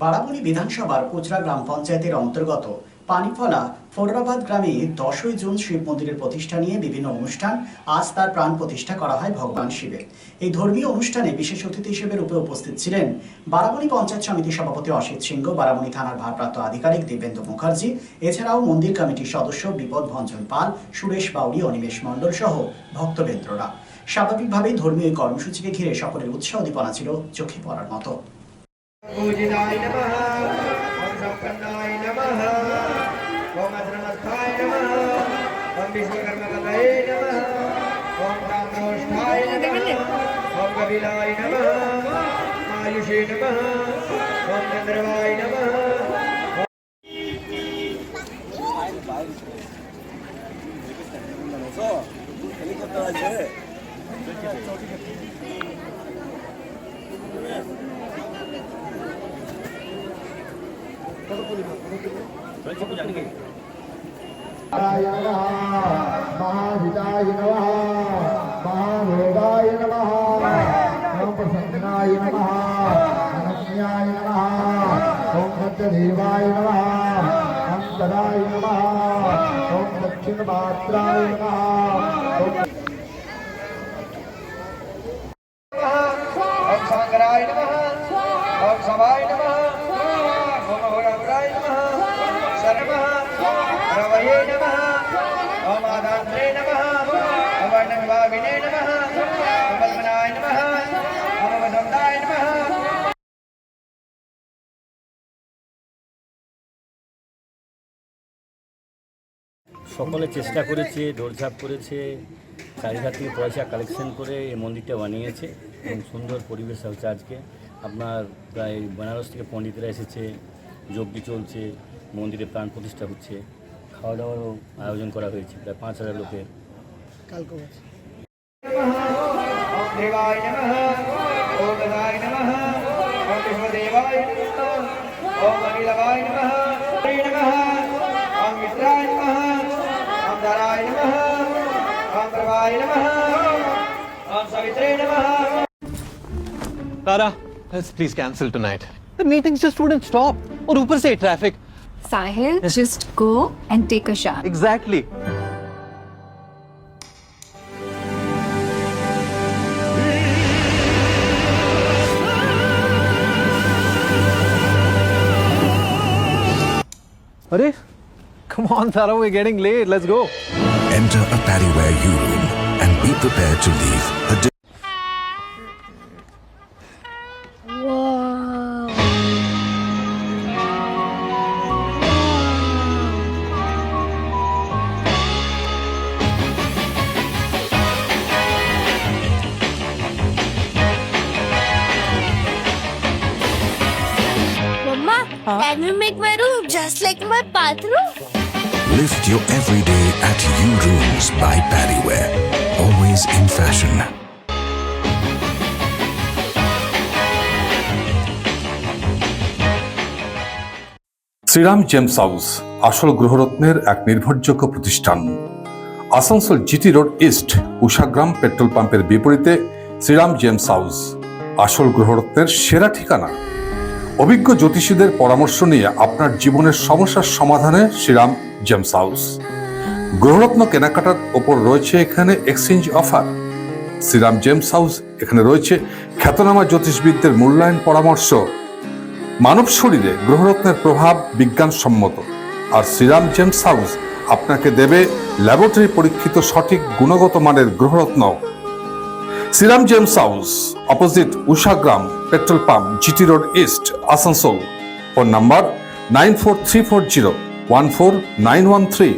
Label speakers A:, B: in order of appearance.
A: বারাবণী বিধানসভার কোচরা গ্রাম পঞ্চায়েতের অন্তর্গত পানিফলা ফোররাবাদ গ্রামে 10ই জুন শিব মন্দিরের প্রতিষ্ঠা নিয়ে বিভিন্ন অনুষ্ঠান আজ তার প্রাণ প্রতিষ্ঠা করা হয় ভগবান শিবের। এই ধর্মীয় অনুষ্ঠানে বিশেষ অতিথি হিসেবে রূপে উপস্থিত ছিলেন বারাবণী পঞ্চায়েত সমিতির সভাপতি অসিত সিংহ, বারাবণী থানার ভারপ্রাপ্ত আধিকারিক দিব্যেন্দু মুখার্জি, এছাড়াও মন্দির কমিটির সদস্য বিপদ ভঞ্জন পাল, সুরেশ বাউরি, অনিমেষ মণ্ডল সহ ভক্তবৃন্দরা। স্বাভাবিকভাবেই ধর্মীয় এই কর্মসূচিকে ঘিরে সকলের উৎসাহ উদ্দীপনা ছিল চোখে পড়ার মতো।
B: पूजिताय नमः ओम संपन्नाय नमः ओम अद्रमस्थाय नमः ओम विश्वकर्मकतये नमः ओम रामोष्ठाय नमः ओम कपिलाय नमः आयुषे नमः ओम चंद्रवाय नमः।
C: महाहिताय नमः महाभोगाय नमः ओम प्रसन्नाय नमः अनन्याय नमः ओम सत्यदेवाय नमः ओम तदाय नमः ओम दक्षिणमात्राय नमः
B: ओम शंकराय नमः ओम सवाय नमः ओम होराय नमः शर्मः रवये नमः ओम आदात्रे नमः ओम वर्णविभाविने नमः ओम पद्मनाय नमः ओम वसुन्दाय नमः।
D: সকলে চেষ্টা করেছে, দৌড়ঝাঁপ করেছে, চারিধার থেকে পয়সা কালেকশন করে এই মন্দিরটা বানিয়েছে এবং সুন্দর পরিবেশ হচ্ছে। আজকে আপনার প্রায় বেনারস থেকে পণ্ডিতরা এসেছে, যজ্ঞ চলছে, মন্দিরে প্রাণ প্রতিষ্ঠা হচ্ছে, খাওয়া দাওয়ারও আয়োজন করা হয়েছে প্রায় 5000 লোকের।
B: ओम देवाय नमः ओम गदाय नमः ओम विश्वदेवाय नमः ओम अनिलवाय नमः नमः ओम मित्राय नमः ओम धराय नमः ओम प्रभाय नमः ओम सवित्रे नमः।
E: Tara, let's please cancel tonight. The meetings just wouldn't stop. और ऊपर से traffic.
F: Sahil, just go and take a shower.
E: Exactly. Arey, come on, Tara, we're getting late. Let's go.
G: Enter a Paddyware U-Room and be prepared to leave a
H: Mama, can we make my room just like my bathroom?
G: Lift your everyday at U-Rooms by Paddyware. Always in fashion.
I: Shriram James House আসল গ্রহরত্নের এক নির্ভরযোগ্য প্রতিষ্ঠান। Asansol GT road east Ushagram petrol পাম্পের বিপরীতে Shriram James House আসল গ্রহরত্নের সেরা ঠিকানা। অভিজ্ঞ জ্যোতিষীদের পরামর্শ নিয়ে আপনার জীবনের সমস্যার সমাধানে শ্রীরাম জেমস হাউস। গ্রহরত্ন কেনাকাটার ওপর রয়েছে এখানে exchange offer. Shriram James House এখানে রয়েছে খ্যাতনামা জ্যোতিষবিদদের মূল্যায়ন পরামর্শ। মানব শরীরে গ্রহরত্নের প্রভাব বিজ্ঞানসম্মত, আর শ্রীরাম জেমস হাউস আপনাকে দেবে ল্যাবরেটরি পরীক্ষিত সঠিক গুণগত মানের গ্রহরত্ন। Shriram James house, opposite Ushagram petrol pump, GT road east, Asansol. Phone number 9434014913।